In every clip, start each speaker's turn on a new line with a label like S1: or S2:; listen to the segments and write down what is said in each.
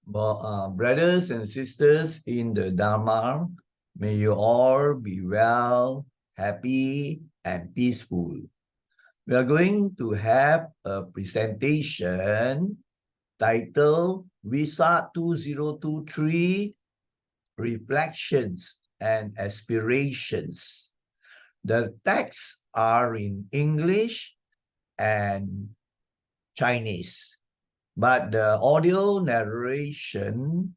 S1: Brothers and sisters in the Dhamma, may you all be well, happy, and peaceful. We are going to have a presentation titled Wesak 2023 Reflections and Aspirations. The texts are in English and Chinese, but the audio narration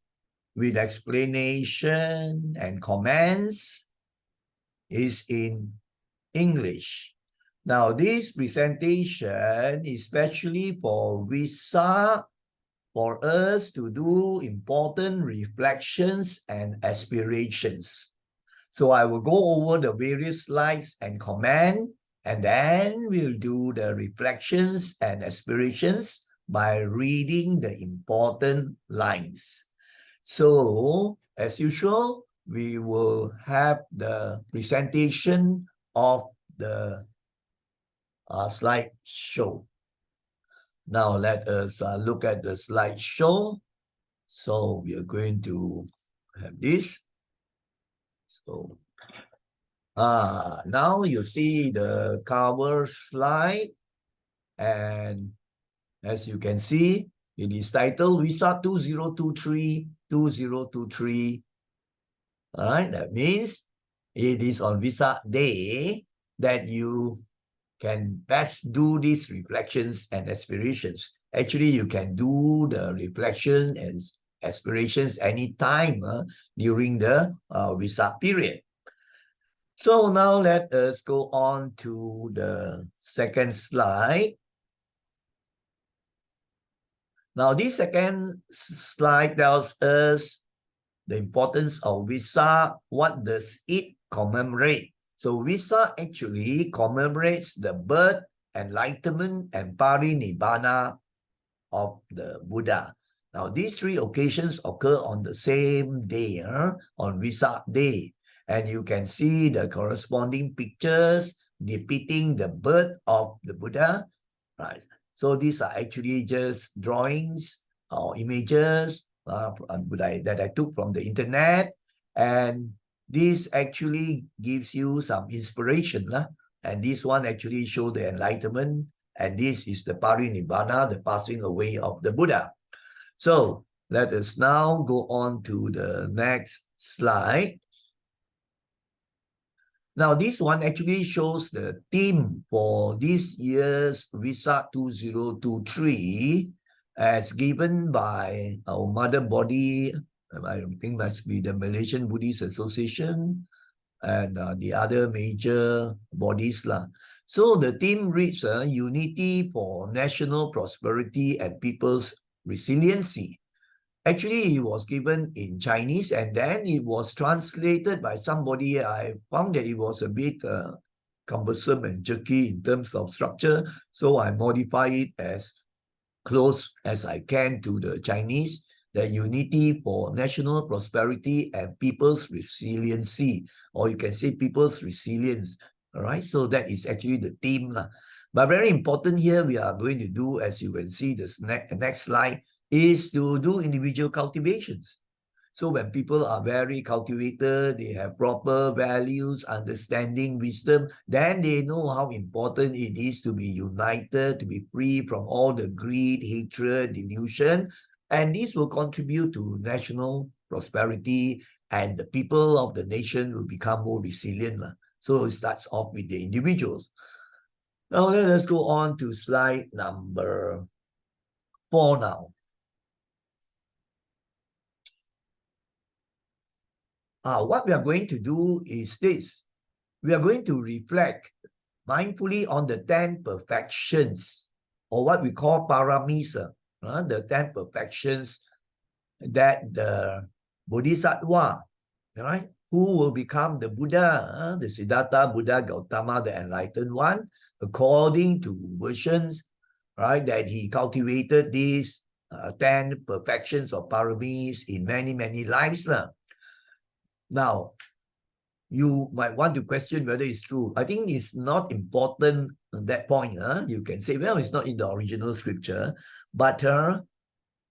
S1: with explanation and comments is in English. Now, this presentation is especially for Wesak, for us to do important reflections and aspirations. So I will go over the various slides and comment, and then we'll do the reflections and aspirations by reading the important lines. So, as usual, we will have the presentation of the slideshow. Now, let us look at the slideshow. So, we are going to have this. So, now you see the cover slide, and as you can see, it is titled Wesak 2023. All right, that means it is on Wesak Day that you can best do these reflections and aspirations. Actually, you can do the reflection and aspirations anytime during the Wesak period. So now let us go on to the second slide. Now, this second slide tells us the importance of Wesak. What does it commemorate? So Wesak actually commemorates the birth, enlightenment, and parinibbana of the Buddha. Now, these three occasions occur on the same day, on Wesak Day. And you can see the corresponding pictures depicting the birth of the Buddha. Right. So these are actually just drawings or images that I took from the internet. And this actually gives you some inspiration. And this one actually shows the enlightenment. And this is the parinibbana, the passing away of the Buddha. So let us now go on to the next slide. Now, this one actually shows the theme for this year's Wesak 2023 as given by our mother body. I think must be the Malaysian Buddhist Association and the other major bodies. So the theme reads Unity for National Prosperity and People's Resiliency. Actually, it was given in Chinese and then it was translated by somebody. I found that it was a bit cumbersome and jerky in terms of structure. So I modify it as close as I can to the Chinese, the Unity for National Prosperity and People's Resiliency, or you can say People's Resilience. All right, so that is actually the theme. But very important here, we are going to do, as you can see, the next slide, is to do individual cultivations. So when people are very cultivated, they have proper values, understanding, wisdom, then they know how important it is to be united, to be free from all the greed, hatred, delusion. And this will contribute to national prosperity, and the people of the nation will become more resilient. So it starts off with the individuals. Now let us go on to slide number 4 now. What we are going to do is this. We are going to reflect mindfully on the 10 perfections, or what we call paramis, the 10 perfections that the Bodhisattva, right, who will become the Buddha, the Siddhartha Buddha Gautama, the enlightened one, according to versions, right, that he cultivated these 10 perfections or paramis in many, many lives. Now, you might want to question whether it's true. I think it's not important at that point. You can say, well, it's not in the original scripture, but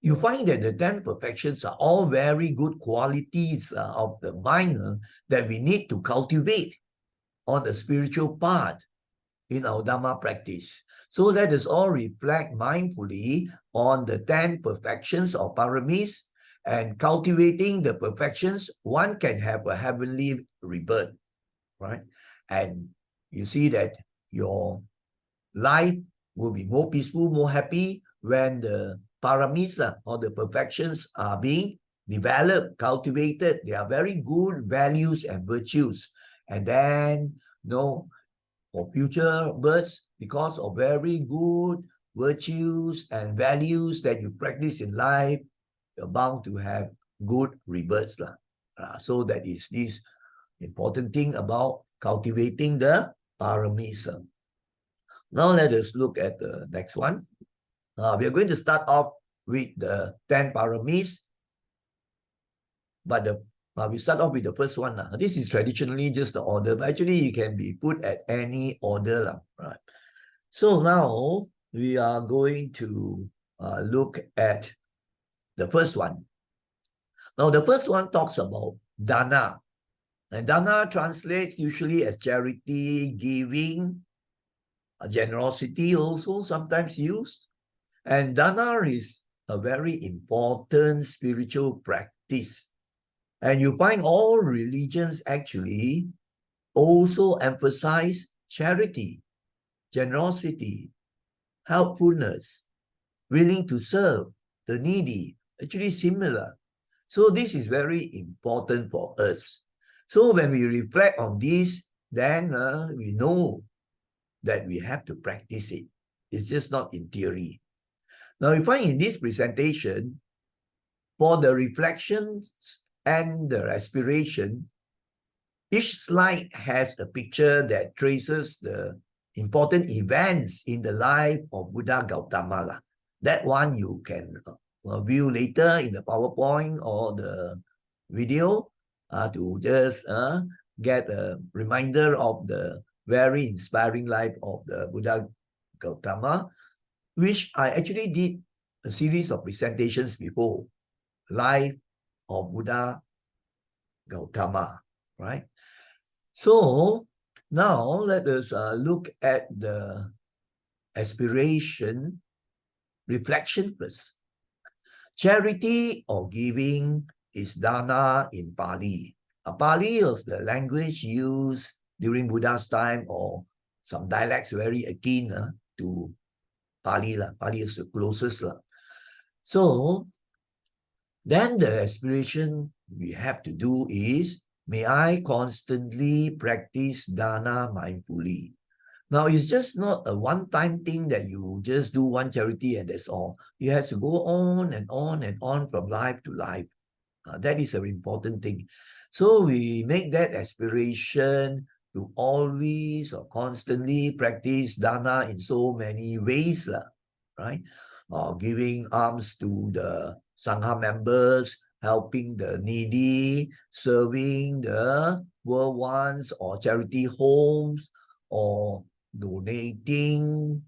S1: you find that the 10 perfections are all very good qualities of the mind that we need to cultivate on the spiritual path in our Dhamma practice. So let us all reflect mindfully on the 10 perfections or paramis, and cultivating the perfections, one can have a heavenly rebirth, right? And you see that your life will be more peaceful, more happy when the paramis or the perfections are being developed, cultivated. They are very good values and virtues. And then, for future births, because of very good virtues and values that you practice in life, you're bound to have good rebirths. So that is this important thing about cultivating the paramis. Now let us look at the next one. We are going to start off with the 10 paramis, but we start off with the first one. This is traditionally just the order, but actually you can be put at any order. Right? So now we are going to look at the first one. Now the first one talks about dana. And dana translates usually as charity, giving, generosity also sometimes used. And dana is a very important spiritual practice. And you find all religions actually also emphasize charity, generosity, helpfulness, willing to serve the needy, actually similar. So this is very important for us. So when we reflect on this, then we know that we have to practice it. It's just not in theory. Now, you find in this presentation, for the reflections and the aspiration, each slide has a picture that traces the important events in the life of Buddha Gautama. That one you can view later in the PowerPoint or the video to just get a reminder of the very inspiring life of the Buddha Gautama, which I actually did a series of presentations before. Life of Buddha Gautama, right? So now let us look at the aspiration reflection first. Charity or giving is dana in Pali. Pali was the language used during Buddha's time, or some dialects very akin to Pali. Pali is the closest. So then the aspiration we have to do is, may I constantly practice dana mindfully. Now, it's just not a one-time thing that you just do one charity and that's all. It has to go on and on and on from life to life. That is an important thing. So we make that aspiration to always or constantly practice dana in so many ways, right? Giving alms to the Sangha members, helping the needy, serving the world ones or charity homes, or donating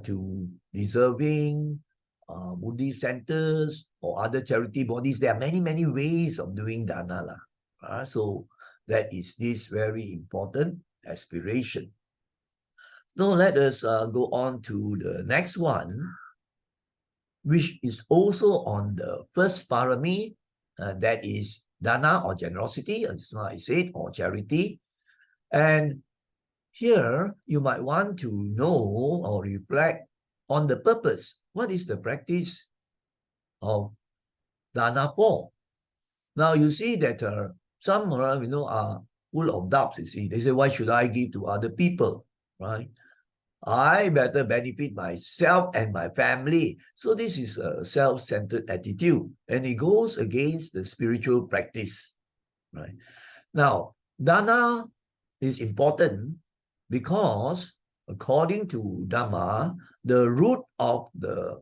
S1: to deserving Buddhist centers or other charity bodies. There are many, many ways of doing dana. So that is this very important aspiration. Now let us go on to the next one, which is also on the first parami, that is dana or generosity, as I said, or charity. And here you might want to know or reflect on the purpose. What is the practice of dana for? Now you see that some are full of doubts. You see, they say, why should I give to other people, right? I better benefit myself and my family. So this is a self-centered attitude, and it goes against the spiritual practice, right? Now, dana is important because according to Dhamma, the root of the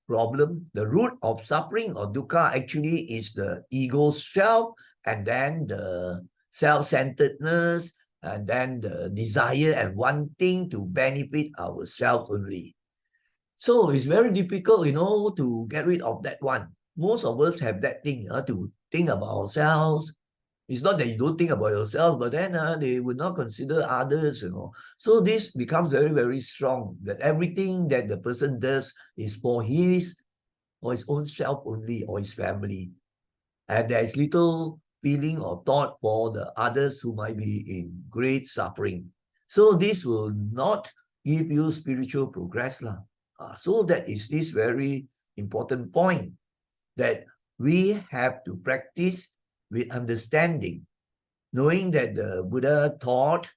S1: problem, the root of suffering or dukkha actually is the ego self, and then the self-centeredness, and then the desire and wanting to benefit ourselves only. So it's very difficult, to get rid of that one. Most of us have that thing, to think about ourselves. It's not that you don't think about yourself, but then they would not consider others. So this becomes very, very strong, that everything that the person does is for his or his own self only, or his family. And there is little feeling or thought for the others who might be in great suffering. So this will not give you spiritual progress. So that is this very important point, that we have to practice with understanding, knowing that the Buddha taught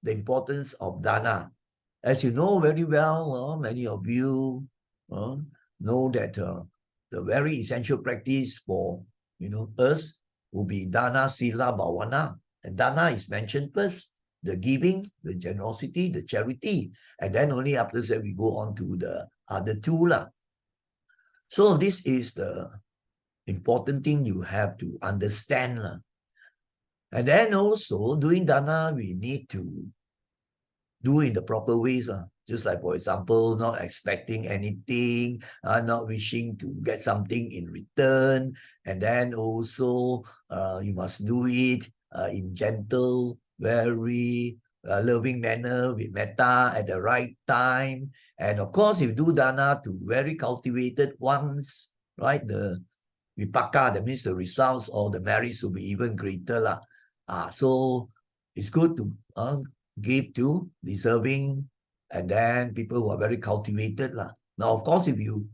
S1: the importance of dana. As you know very well, many of you know that the very essential practice for us will be dana, sila, bhavana. And dana is mentioned first, the giving, the generosity, the charity, and then only after that we go on to the other two lah. So this is the important thing you have to understand lah. And then also doing dana, we need to do in the proper ways. Just like, for example, not expecting anything, not wishing to get something in return. And then also, you must do it in gentle, very loving manner with metta at the right time. And of course, if you do dana to very cultivated ones, right, the vipaka, that means the results or the merits will be even greater lah. So it's good to give to deserving, and then people who are very cultivated lah. Now, of course, if you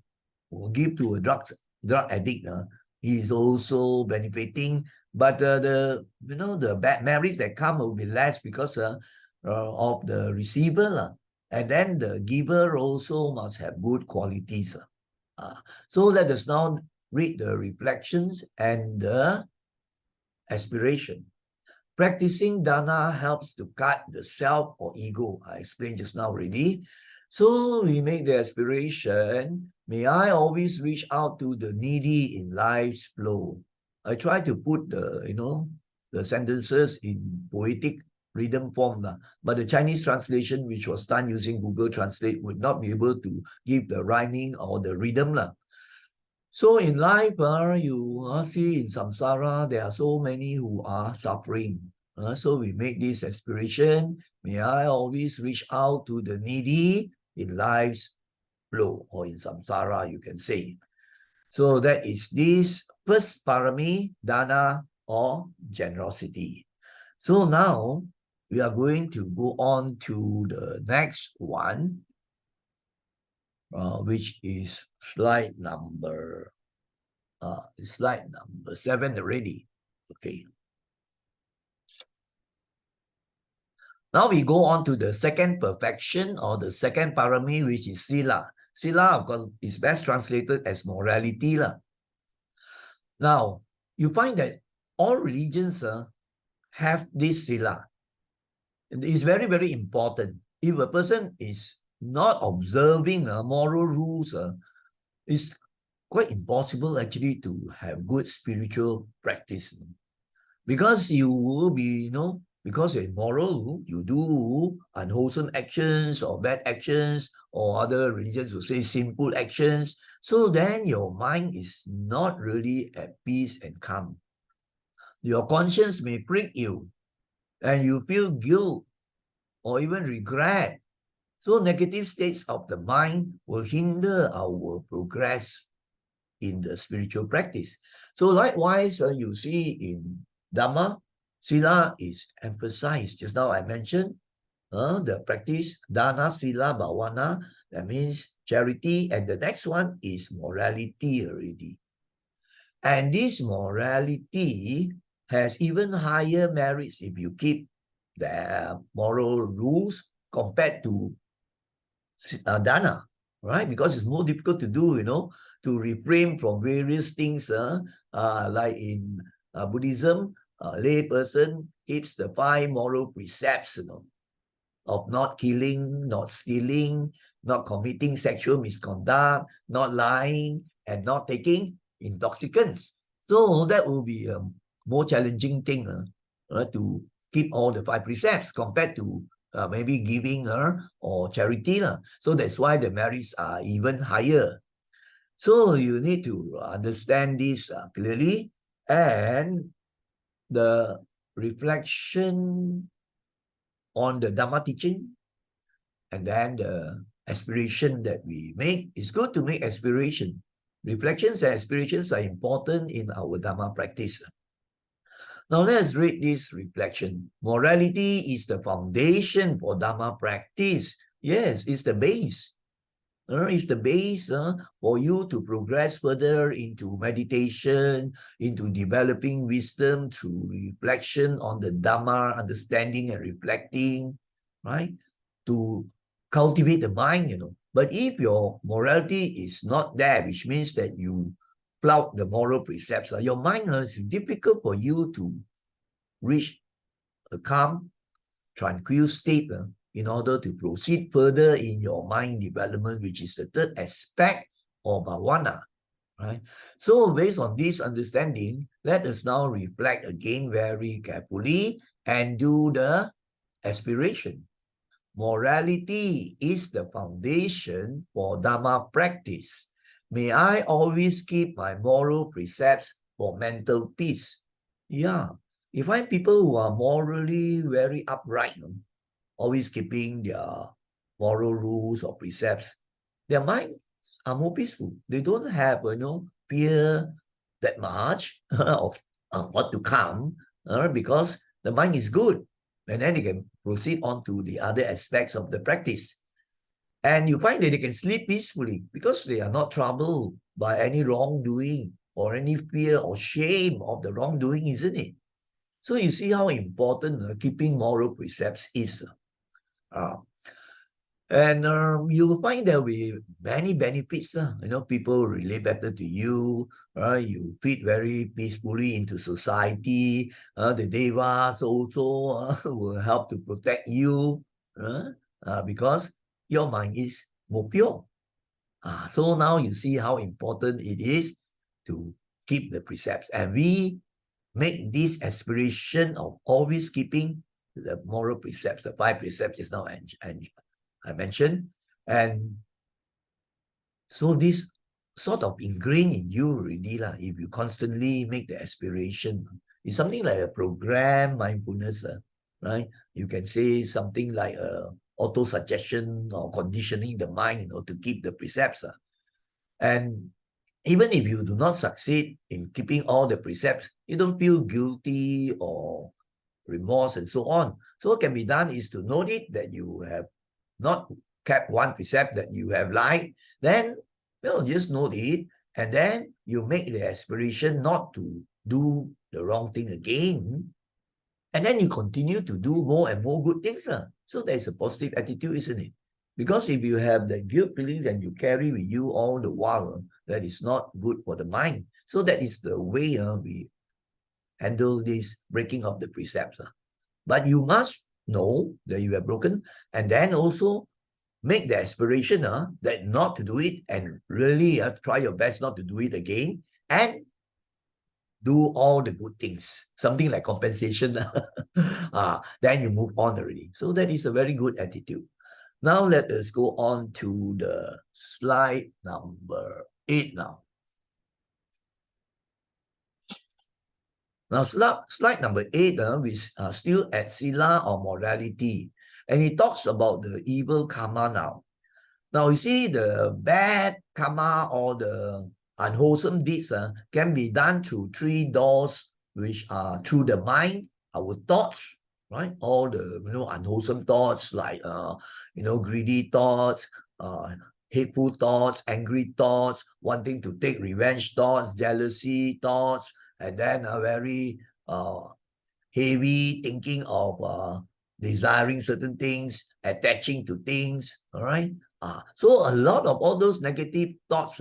S1: give to a drug addict, he is also benefiting, but the bad merits that come will be less because of the receiver lah. And then the giver also must have good qualities. So let us now read the reflections and the aspiration. Practicing dana helps to cut the self or ego. I explained just now already. So we make the aspiration, may I always reach out to the needy in life's flow. I try to put the sentences in poetic rhythm form, but the Chinese translation, which was done using Google Translate, would not be able to give the rhyming or the rhythm. So in life, you see in samsara, there are so many who are suffering. So we make this aspiration, may I always reach out to the needy in life's flow, or in samsara, you can say. So that is this first parami, dana, or generosity. So now, we are going to go on to the next one, which is slide number 7 already. Okay. Now we go on to the second perfection, or the second parami, which is sila. Sila, of course, is best translated as morality. Now, you find that all religions have this sila. It is very, very important. If a person is not observing moral rules, it's quite impossible actually to have good spiritual practice. Because you will be, because you're immoral, you do unwholesome actions or bad actions, or other religions will say sinful actions. So then your mind is not really at peace and calm. Your conscience may prick you, and you feel guilt or even regret. So negative states of the mind will hinder our progress in the spiritual practice. So likewise, you see in Dhamma, sila is emphasized. Just now I mentioned the practice, dana, sila, bhavana, that means charity, and the next one is morality already. And this morality has even higher merits if you keep the moral rules compared to dana, right? Because it's more difficult to do, to refrain from various things, like in Buddhism, a lay person keeps the 5 moral precepts, of not killing, not stealing, not committing sexual misconduct, not lying, and not taking intoxicants. So that will be a more challenging thing to keep all the 5 precepts compared to maybe giving or charity. So that's why the merits are even higher. So you need to understand this clearly, and the reflection on the Dhamma teaching, and then the aspiration that we make. It's good to make aspiration. Reflections and aspirations are important in our Dhamma practice. Now let's read this reflection. Morality is the foundation for Dhamma practice. Yes, it's the base. It's the base for you to progress further into meditation, into developing wisdom through reflection on the Dhamma, understanding and reflecting, right? To cultivate the mind. But if your morality is not there, which means that you flout the moral precepts, your mind is difficult for you to reach a calm, tranquil state in order to proceed further in your mind development, which is the third aspect of bhavana, right? So based on this understanding, let us now reflect again very carefully and do the aspiration. Morality is the foundation for Dhamma practice. May I always keep my moral precepts for mental peace. Yeah, you find people who are morally very upright, always keeping their moral rules or precepts, their minds are more peaceful. They don't have, fear that much of what to come, because the mind is good. And then they can proceed on to the other aspects of the practice. And you find that they can sleep peacefully because they are not troubled by any wrongdoing or any fear or shame of the wrongdoing, isn't it? So you see how important keeping moral precepts is. Uh, and you will find there will be many benefits. People relate better to you. You fit very peacefully into society. The devas also will help to protect you because your mind is more pure. So now you see how important it is to keep the precepts. And we make this aspiration of always keeping the moral precepts, the 5 precepts just now and I mentioned. And so this sort of ingrained in you already, if you constantly make the aspiration. It's something like a program mindfulness, right? You can say something like auto-suggestion or conditioning the mind, to keep the precepts. And even if you do not succeed in keeping all the precepts, you don't feel guilty or remorse and so on. So what can be done is to note it that you have not kept one precept that you have liked, then just note it, and then you make the aspiration not to do the wrong thing again, and then you continue to do more and more good things. So there's a positive attitude, isn't it? Because if you have the guilt feelings and you carry with you all the while, that is not good for the mind. So that is the way we handle this breaking of the precepts. But you must know that you have broken, and then also make the aspiration that not to do it, and really try your best not to do it again, and do all the good things, something like compensation. Then you move on already. So that is a very good attitude. Now let us go on to the slide number 8 now. Now, slide number 8, we are still at Sila or morality. And he talks about the evil karma now. Now, you see, the bad karma or the unwholesome deeds can be done through 3 doors, which are through the mind, our thoughts, right? All the, unwholesome thoughts like, greedy thoughts, hateful thoughts, angry thoughts, wanting to take revenge thoughts, jealousy thoughts, and then a very heavy thinking of desiring certain things, attaching to things, all right? So a lot of all those negative thoughts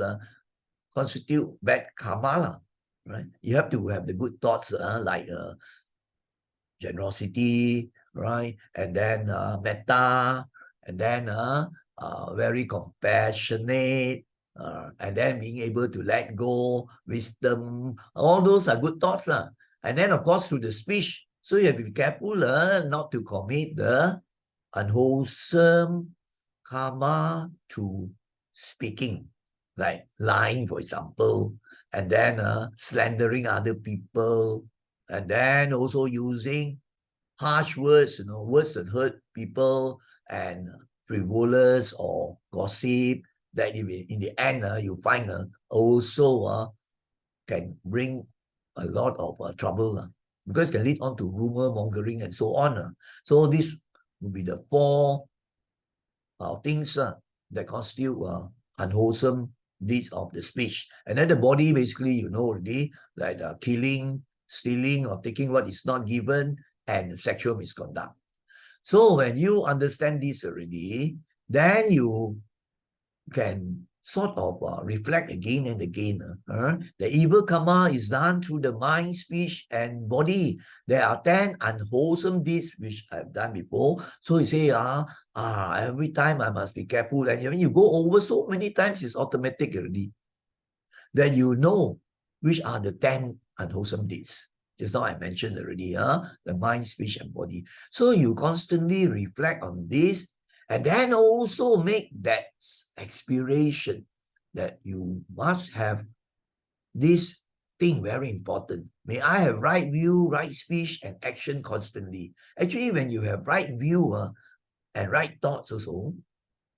S1: constitute bad karma, right? You have to have the good thoughts like generosity, right? And then metta, and then very compassionate, and then being able to let go, wisdom, all those are good thoughts. And then, of course, through the speech. So you have to be careful not to commit the unwholesome karma through speaking, like lying, for example, and then slandering other people, and then also using harsh words, words that hurt people, and frivolous or gossip, that in the end, you find also can bring a lot of trouble, because it can lead on to rumor mongering and so on. So this will be the four things that constitute unwholesome deeds of the speech. And then the body, basically, already, like killing, stealing, or taking what is not given, and sexual misconduct. So when you understand this already, then you can sort of reflect again and again. The evil karma is done through the mind, speech, and body. There are 10 unwholesome deeds which I've done before. So you say, every time I must be careful. And when you go over so many times, it's automatic already. Then you know which are the 10 unwholesome deeds. Just now I mentioned already, the mind, speech, and body. So you constantly reflect on this, and then also make that aspiration that you must have this thing very important. May I have right view, right speech, and action constantly. Actually, when you have right view and right thoughts also,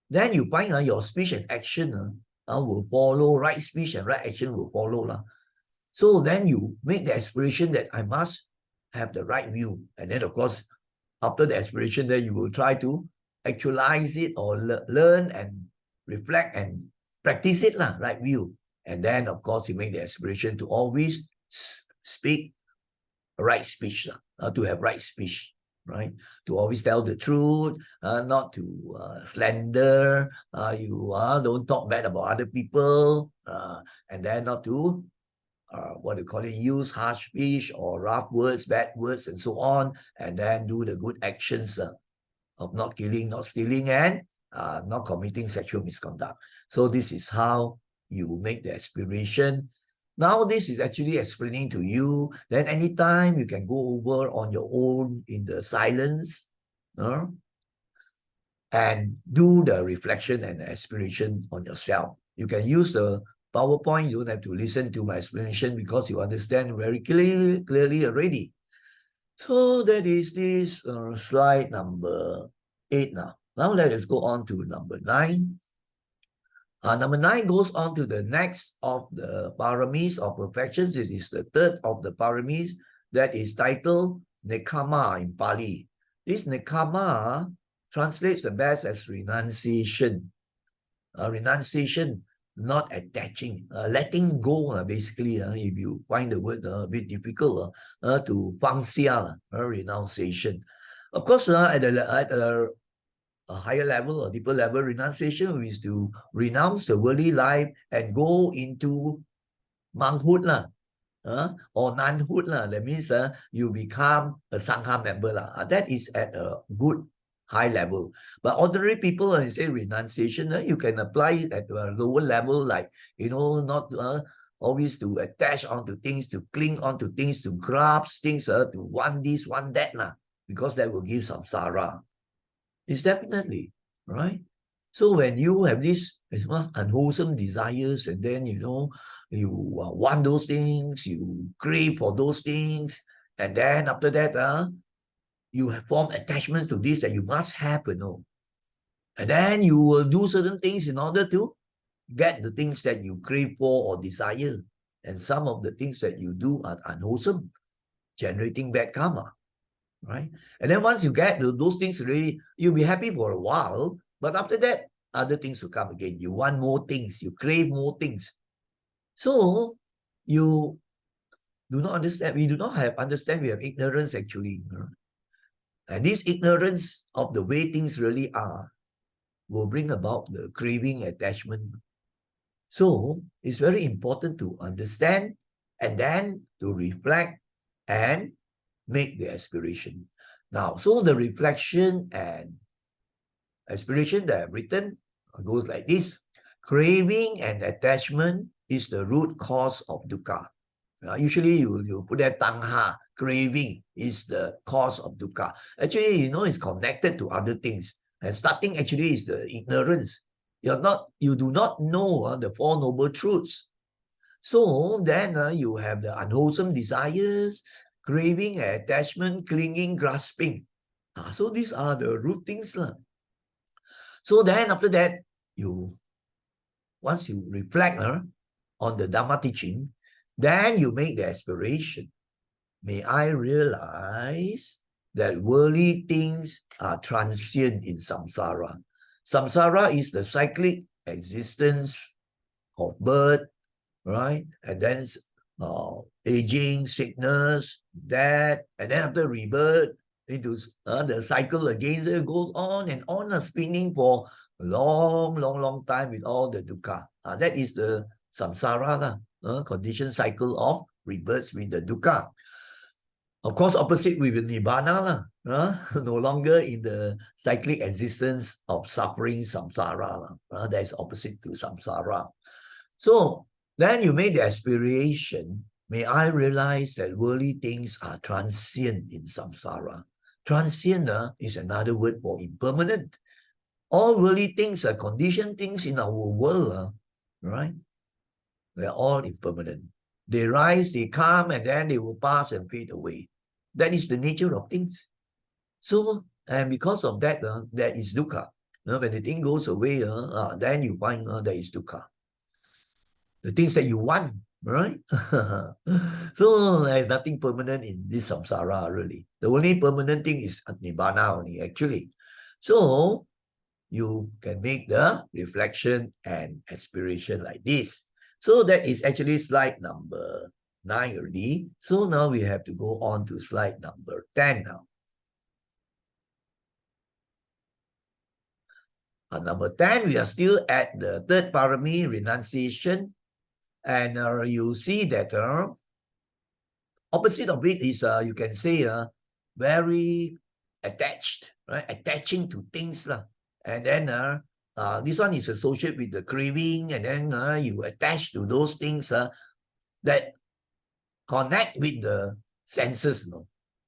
S1: then you find your speech and action will follow. Right speech and right action will follow. So then you make the aspiration that I must have the right view. And then, of course, after the aspiration, then you will try to actualize it or learn and reflect and practice it, right view. And then, of course, you make the aspiration to always speak right speech, to have right speech, right? To always tell the truth, not to slander, you don't talk bad about other people, and then not to what do you call it, use harsh speech or rough words, bad words, and so on, and then do the good actions of not killing, not stealing, and not committing sexual misconduct. So this is how you make the aspiration. Now this is actually explaining to you. Then anytime you can go over on your own in the silence, and do the reflection and aspiration on yourself. You can use the PowerPoint. You don't have to listen to my explanation because you understand very clearly already. So that is this slide number 8 now. Now let us go on to number 9. Number 9 goes on to the next of the paramis of perfections. It is the third of the paramis that is titled Nekama in Pali. This Nekama translates the best as renunciation. Renunciation, not attaching, letting go, basically, if you find the word a bit difficult, to 放下, renunciation. Of course, at a higher level, a deeper level, renunciation is to renounce the worldly life and go into monkhood, or nunhood. That means you become a Sangha member. That is at a good high level. But ordinary people, when you say renunciation, you can apply it at a lower level, like, not always to attach onto things, to cling onto things, to grasp things, to want this, want that, because that will give samsara. It's definitely, right? So when you have these unwholesome desires, and then, you want those things, you crave for those things, and then after that, you have formed attachments to this that you must have, and then you will do certain things in order to get the things that you crave for or desire. And some of the things that you do are unwholesome, generating bad karma, right? And then once you get those things already, you'll be happy for a while, but after that, other things will come again. You want more things, you crave more things. So you do not understand. We do not understand. We have ignorance, actually. And this ignorance of the way things really are will bring about the craving, attachment. So it's very important to understand and then to reflect and make the aspiration. Now, so the reflection and aspiration that I've written goes like this. Craving and attachment is the root cause of dukkha. Usually you put that tangha, craving is the cause of dukkha. Actually, it's connected to other things. And starting actually is the ignorance. You do not know the Four Noble Truths. So then you have the unwholesome desires, craving, attachment, clinging, grasping. So these are the root things. So then after that, once you reflect on the Dhamma teaching, then you make the aspiration. May I realize that worldly things are transient in samsara. Samsara is the cyclic existence of birth, right? And then aging, sickness, death, and then after rebirth into the cycle again. It goes on and on, spinning for a long, long, long time with all the dukkha. That is the samsara, conditioned cycle of rebirths with the dukkha. Of course, opposite with nibbana, no longer in the cyclic existence of suffering, samsara. That is opposite to samsara. So then you make the aspiration, may I realize that worldly things are transient in samsara. Transient is another word for impermanent. All worldly things are conditioned things in our world, right? They're all impermanent. They rise, they come, and then they will pass and fade away. That is the nature of things. So, and because of that, there is dukkha. When the thing goes away, then you find there is dukkha. The things that you want, right? So there's nothing permanent in this samsara, really. The only permanent thing is nibbana only, actually. So you can make the reflection and aspiration like this. So that is actually slide number 9 already. So now we have to go on to slide number 10 now. Number 10, we are still at the third parami, renunciation. And you see that opposite of it is, you can say, very attached, right? Attaching to things. And then this one is associated with the craving, and then you attach to those things that connect with the senses.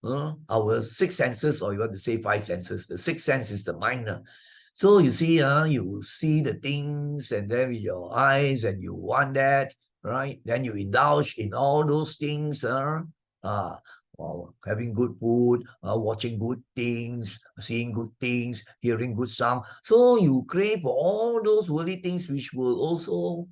S1: Our six senses, or you want to say five senses. The sixth sense is the mind. So you see the things, and then with your eyes, and you want that, right? Then you indulge in all those things, having good food, watching good things, seeing good things, hearing good sound. So you crave for all those worldly things, which will also,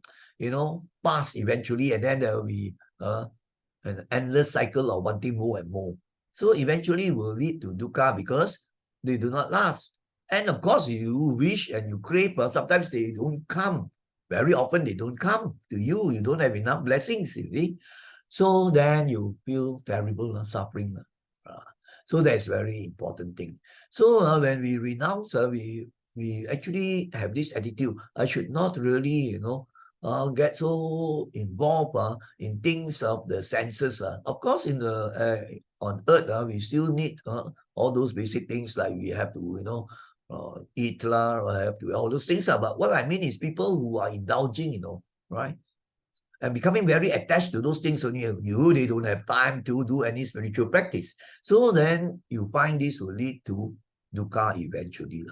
S1: pass eventually, and then there will be an endless cycle of wanting more and more. So eventually will lead to dukkha because they do not last. And of course, you wish and you crave, but sometimes they don't come. Very often they don't come to you. You don't have enough blessings, you see. So then you feel terrible suffering. So that's very important thing. So when we renounce, we actually have this attitude. I should not really, get so involved in things of the senses. Of course, on earth, we still need all those basic things, like we have to, eat or have to all those things. But what I mean is people who are indulging, right? And becoming very attached to those things only, they don't have time to do any spiritual practice. So then you find this will lead to dukkha eventually.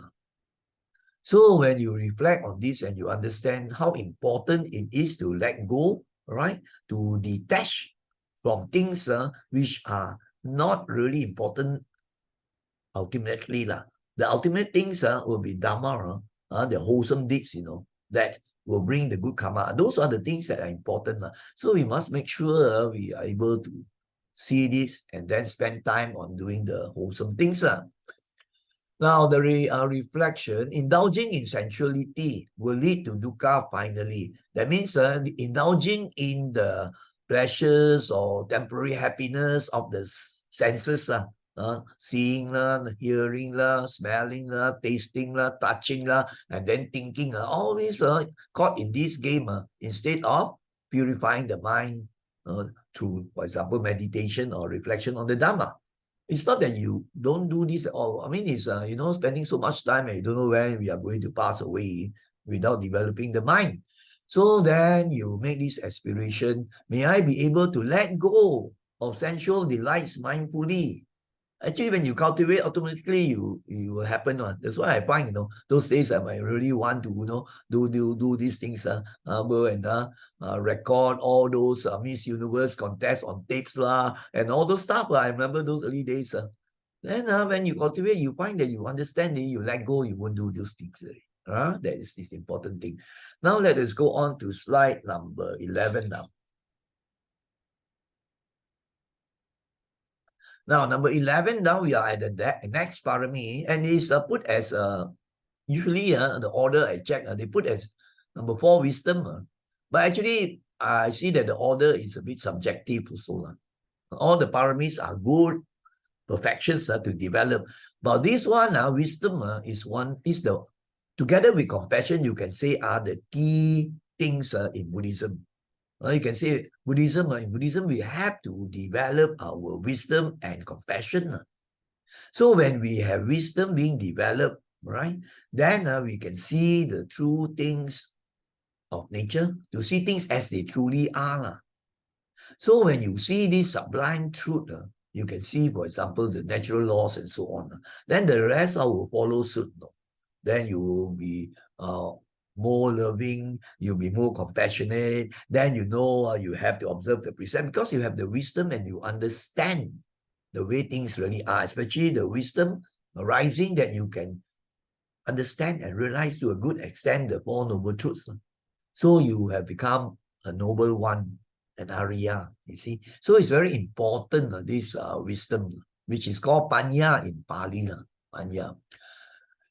S1: So when you reflect on this and you understand how important it is to let go, right? To detach from things which are not really important ultimately. The ultimate things will be Dhamma, the wholesome deeds, that will bring the good karma. Those are the things that are important. So we must make sure we are able to see this and then spend time on doing the wholesome things. Now, the reflection, indulging in sensuality will lead to dukkha finally. That means indulging in the pleasures or temporary happiness of the senses, seeing, hearing, smelling, tasting, touching, and then thinking, always caught in this game instead of purifying the mind through, for example, meditation or reflection on the Dhamma. It's not that you don't do this at all. I mean, it's, spending so much time and you don't know when we are going to pass away without developing the mind. So then you make this aspiration, may I be able to let go of sensual delights mindfully. Actually, when you cultivate, automatically you will happen one. That's why I find, those days I might really want to, do these things, go and record all those Miss Universe contests on tapes lah, and all those stuff. I remember those early days. Then when you cultivate, you find that you understand, then you let go, you won't do those things. That is this important thing. Now let us go on to slide number 11 now. Now, number 11, now we are at the next parami, and it's put as, usually the order I check, they put as number 4, wisdom. But actually, I see that the order is a bit subjective also. All the paramis are good, perfections to develop. But this one, wisdom is the, together with compassion, you can say are the key things in Buddhism. You can say in Buddhism, we have to develop our wisdom and compassion. So when we have wisdom being developed, right, then we can see the true things of nature, to see things as they truly are. So when you see this sublime truth, you can see, for example, the natural laws and so on. Then the rest will follow suit. Then you will be more loving, you'll be more compassionate, then you have to observe the precept because you have the wisdom and you understand the way things really are, especially the wisdom arising that you can understand and realize to a good extent the Four Noble Truths. So you have become a noble one, an Arya, you see. So it's very important, this wisdom, which is called Panya in Pali, Panya.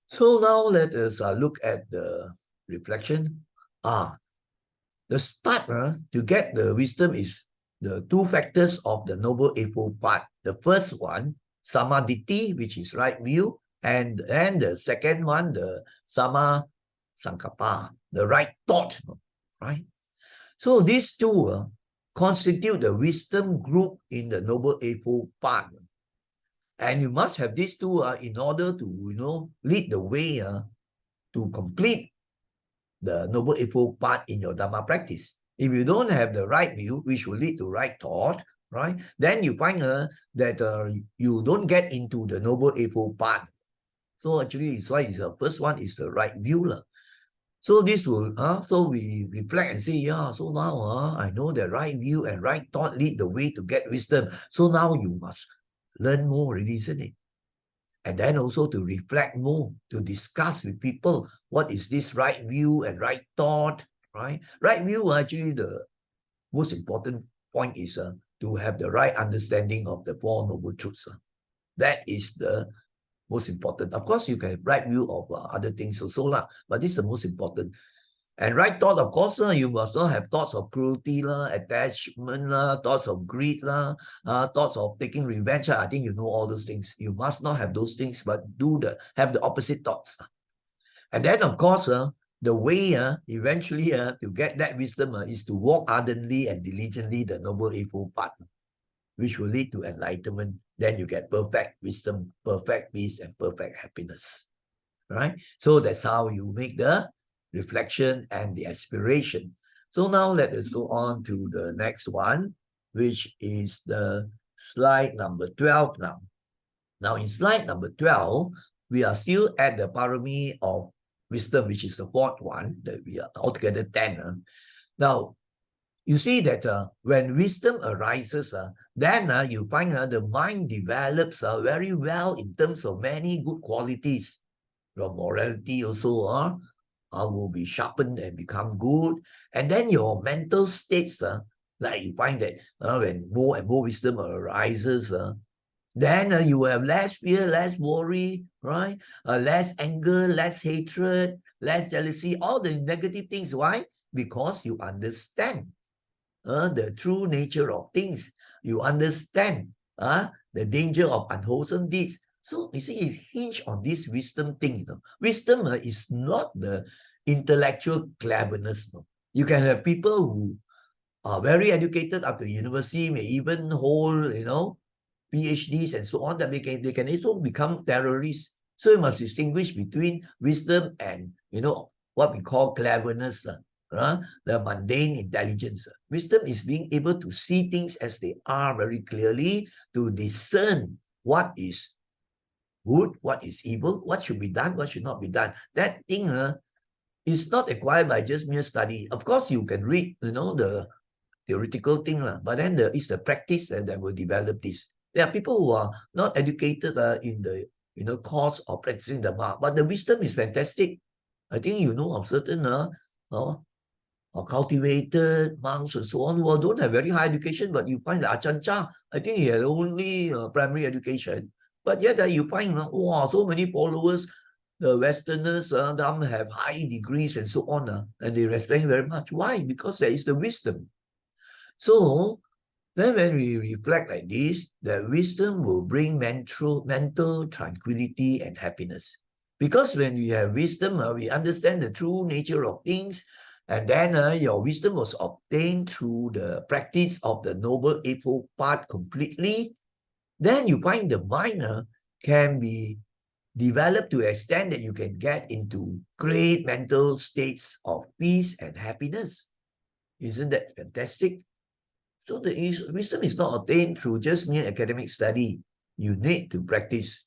S1: So now let us look at the reflection. The start to get the wisdom is the two factors of the Noble Eightfold Path. The first one, Samaditi, which is right view, and the second one, the Sama Sankappa, the right thought, right? So these two constitute the wisdom group in the Noble Eightfold Path. And you must have these two in order to, lead the way to complete the Noble Eightfold Path in your Dhamma practice. If you don't have the right view, which will lead to right thought, right, then you find that you don't get into the Noble Eightfold Path. So actually, it's why the first one is the right view. So this will, so we reflect and say, yeah, so now I know the right view and right thought lead the way to get wisdom. So now you must learn more, really, isn't it? And then also to reflect more, to discuss with people, what is this right view and right thought, right? Right view, actually, the most important point is to have the right understanding of the Four Noble Truths. That is the most important. Of course, you can have right view of other things also, but this is the most important. And right thought, of course, you must not have thoughts of cruelty, attachment, thoughts of greed, thoughts of taking revenge. I think you know all those things. You must not have those things, but have the opposite thoughts. And then, of course, the way eventually to get that wisdom is to walk ardently and diligently the Noble Eightfold Path, which will lead to enlightenment. Then you get perfect wisdom, perfect peace, and perfect happiness. Right? So that's how you make the reflection and the aspiration. So now let us go on to the next one, which is the slide number 12 now. Now in slide number 12, we are still at the parami of wisdom, which is the fourth one, that we are altogether 10. Now, you see that when wisdom arises, then you find the mind develops very well in terms of many good qualities. Your morality also will be sharpened and become good. And then your mental states, like you find that when more and more wisdom arises, then you have less fear, less worry, right? Less anger, less hatred, less jealousy, all the negative things. Why? Because you understand the true nature of things. You understand the danger of unwholesome deeds. So you see, it's hinged on this wisdom thing. Wisdom is not the intellectual cleverness. You can have people who are very educated up to university, may even hold, PhDs and so on, that they can also become terrorists. So you must distinguish between wisdom and, what we call cleverness. the mundane intelligence. Wisdom is being able to see things as they are very clearly, to discern what is good, what is evil, what should be done, what should not be done. That thing is not acquired by just mere study. Of course, you can read, the theoretical thing, but then it's the practice that will develop this. There are people who are not educated in the course of practicing Dhamma, but the wisdom is fantastic. I think you know of certain or cultivated monks and so on who don't have very high education, but you find that Ajahn Chah, I think he had only primary education, but yet you find wow, so many followers. The Westerners, them have high degrees and so on, and they respect very much. Why? Because there is the wisdom. So then when we reflect like this, that wisdom will bring mental tranquility and happiness. Because when we have wisdom, we understand the true nature of things, and then your wisdom was obtained through the practice of the Noble Eightfold Path completely. Then you find the mind can be developed to an extent that you can get into great mental states of peace and happiness. Isn't that fantastic? So the wisdom is not attained through just mere academic study. You need to practice.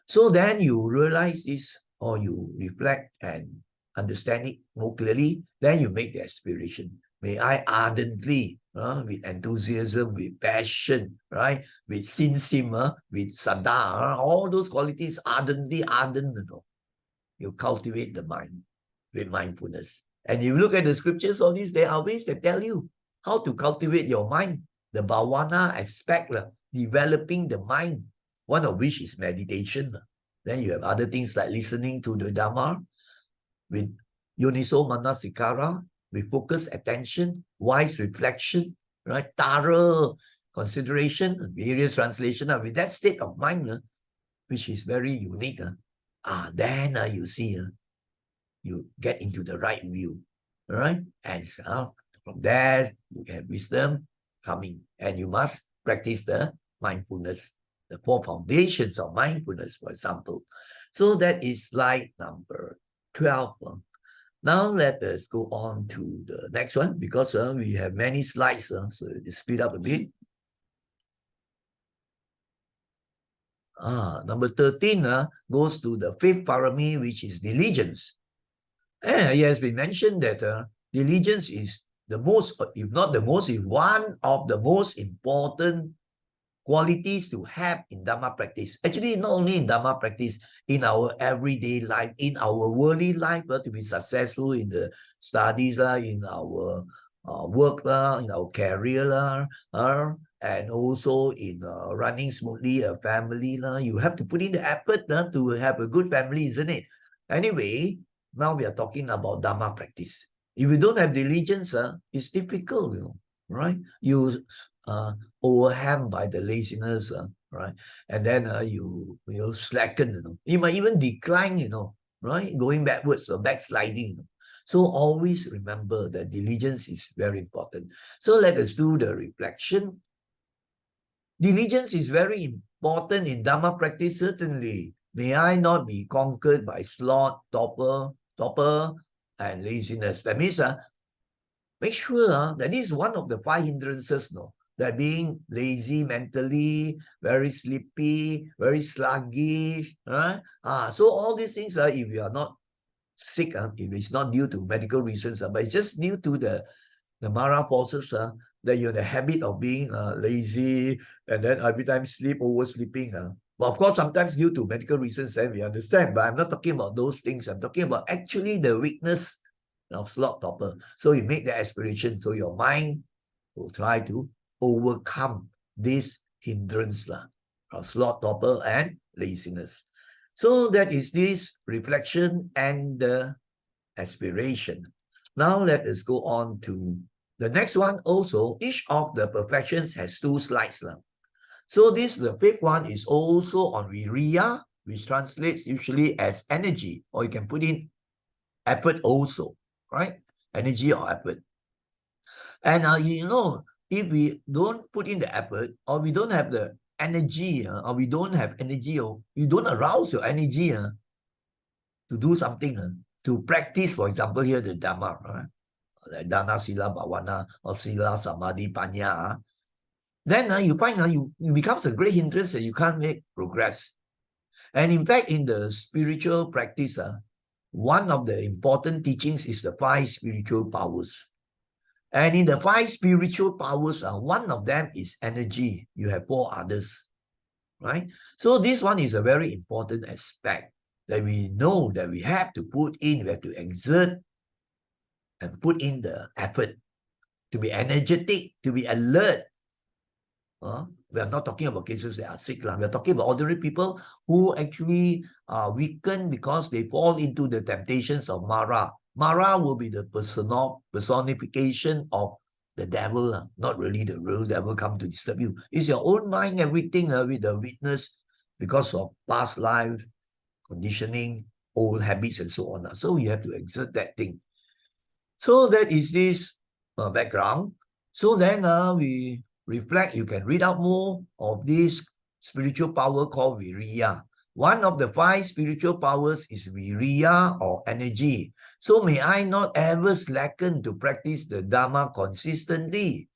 S1: So then you realize this, or you reflect and understand it more clearly, then you make the aspiration. May I ardently, with enthusiasm, with passion, right, with sinsim, with sada, all those qualities, ardently, ardent, you cultivate the mind with mindfulness. And you look at the scriptures, all these, there are ways that tell you how to cultivate your mind. The bhavana aspect, developing the mind, one of which is meditation. Then you have other things like listening to the Dhamma with yoniso manasikara, with focused attention, wise reflection, right? Thorough consideration, various translations, with that state of mind, which is very unique. Then you see, you get into the right view, all right? And from there, you get wisdom coming, and you must practice the mindfulness, the 4 foundations of mindfulness, for example. So that is slide number 12. Now let us go on to the next one, because we have many slides, so speed up a bit. Number 13 goes to the 5th parami, which is diligence. And it has been mentioned that diligence is the most, if not the most, is one of the most important qualities to have in Dhamma practice. Actually, not only in Dhamma practice, in our everyday life, in our worldly life, to be successful in the studies, in our work, in our career, and also in running smoothly a family. You have to put in the effort to have a good family, isn't it? Anyway, now we are talking about Dhamma practice. If you don't have diligence, it's difficult, right? You overwhelmed by the laziness, right? And then you slacken, You might even decline, right? Going backwards or backsliding. So always remember that diligence is very important. So let us do the reflection. Diligence is very important in Dhamma practice, certainly. May I not be conquered by sloth, torpor, and laziness. That means make sure that is one of the 5 hindrances, that being lazy mentally, very sleepy, very sluggish, right? So all these things, if you are not sick, if it's not due to medical reasons, but it's just due to the Mara forces, that you're in the habit of being lazy, and then every time oversleeping. But of course, sometimes due to medical reasons, we understand, but I'm not talking about those things. I'm talking about actually the weakness of sloth, torpor. So you make the aspiration, so your mind will try to overcome this hindrance of sloth, torpor, and laziness. So that is this reflection and the aspiration. Now let us go on to the next one. Also, each of the perfections has 2 slides. So this, the 5th one, is also on viriya, which translates usually as energy, or you can put in effort also, right? Energy or effort. And if we don't put in the effort, or we don't have the energy, or we don't have energy, or you don't arouse your energy to do something, to practice, for example, here the Dhamma, right? like Dana, Sila, Bhavana, or Sila, Samadhi, Panya, then you find it becomes a great hindrance that you can't make progress. And in fact, in the spiritual practice, one of the important teachings is the 5 spiritual powers. And in the 5 spiritual powers, one of them is energy. You have 4 others, right? So this one is a very important aspect that we know that we have to put in, we have to exert and put in the effort to be energetic, to be alert. We are not talking about cases that are sick. We are talking about ordinary people who actually are weakened because they fall into the temptations of Mara. Mara will be the personification of the devil, not really the real devil come to disturb you. It's your own mind, everything with the weakness because of past life, conditioning, old habits, and so on. So you have to exert that thing. So that is this background. So then we reflect, you can read out more of this spiritual power called Viriya. One of the 5 spiritual powers is Viriya or energy. So may I not ever slacken to practice the Dhamma consistently.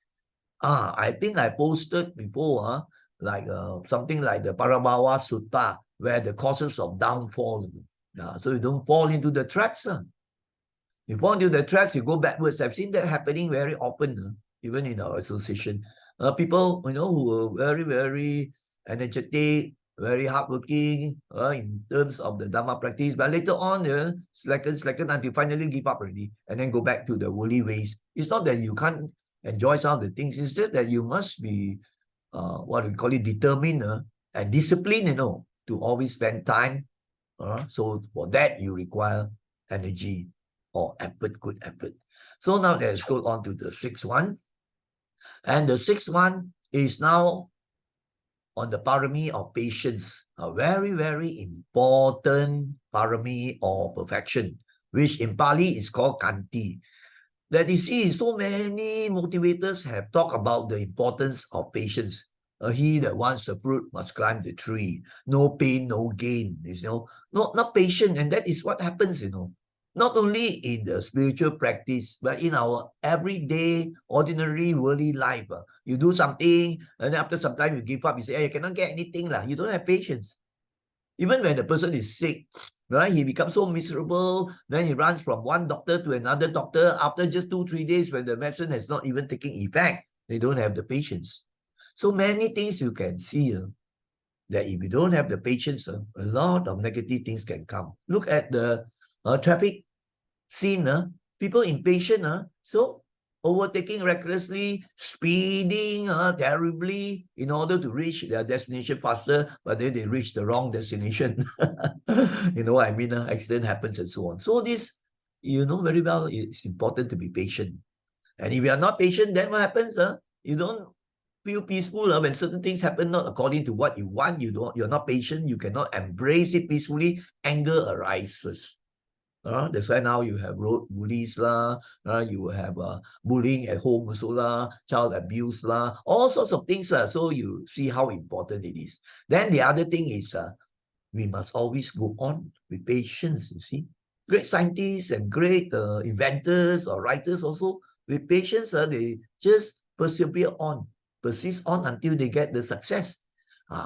S1: I think I posted before, like something like the Parabhava Sutta, where the causes of downfall. So you don't fall into the traps. You fall into the traps, you go backwards. I've seen that happening very often, even in our association. People, who are very, very energetic, very hardworking in terms of the Dhamma practice, but later on, slacken until finally give up already and then go back to the worldly ways. It's not that you can't enjoy some of the things, it's just that you must be, what we call it, determined and disciplined, to always spend time. So for that, you require energy or effort, good effort. So now let's go on to the 6th one. And the 6th one is now on the parami of patience, a very, very important parami or perfection, which in Pali is called kanti. That you see, so many motivators have talked about the importance of patience. He that wants the fruit must climb the tree. No pain, no gain. Not patient, and that is what happens. Not only in the spiritual practice, but in our everyday, ordinary, worldly life. You do something, and then after some time you give up. You say, "Hey, I cannot get anything lah." You don't have patience. Even when the person is sick, right? He becomes so miserable. Then he runs from one doctor to another doctor. After just 2-3 days, when the medicine has not even taken effect, they don't have the patience. So many things you can see that if you don't have the patience, a lot of negative things can come. Look at the traffic scene. People impatient. So overtaking recklessly, speeding terribly in order to reach their destination faster, but then they reach the wrong destination. You know what I mean? Accident happens and so on. So this, very well, it's important to be patient. And if you are not patient, then what happens? You don't feel peaceful when certain things happen not according to what you want. You're not patient. You cannot embrace it peacefully. Anger arises. That's why now you have road bullies you have bullying at home also child abuse all sorts of things so you see how important it is. Then the other thing is we must always go on with patience, you see. Great scientists and great inventors or writers also, with patience, they just persist on until they get the success.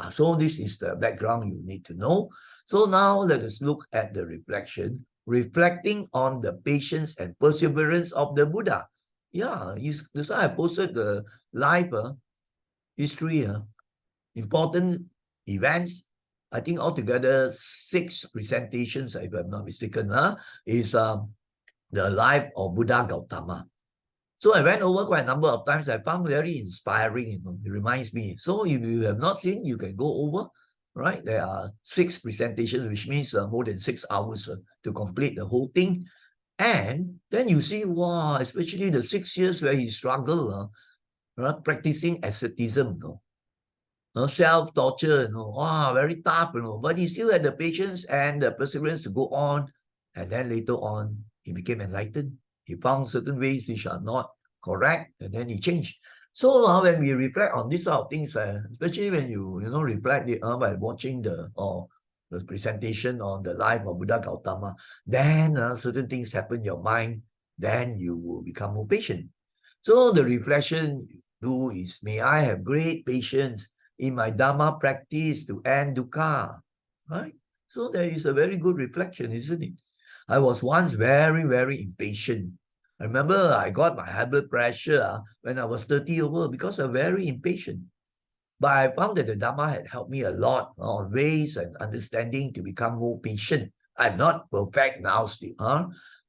S1: So this is the background you need to know. So now let us look at the reflection. Reflecting on the patience and perseverance of the Buddha. Yeah, that's why I posted the life history, important events. I think altogether 6 presentations, if I'm not mistaken, is the life of Buddha Gautama. So I went over quite a number of times. I found very inspiring. It reminds me. So if you have not seen, you can go over. Right, there are 6 presentations, which means more than 6 hours to complete the whole thing. And then you see, wow, especially the 6 years where he struggled, practicing asceticism, self-torture, wow, very tough, but he still had the patience and the perseverance to go on. And then later on, he became enlightened. He found certain ways which are not correct, and then he changed. So when we reflect on these sort of things, especially when you reflect by watching the presentation on the life of Buddha Gautama, then certain things happen in your mind then you will become more patient. So the reflection you do is, may I have great patience in my Dhamma practice to end dukkha, right? So there is a very good reflection, isn't it? I was once very, very impatient. I remember I got my high blood pressure when I was 30 over because I'm very impatient. But I found that the Dhamma had helped me a lot on ways and understanding to become more patient. I'm not perfect now still,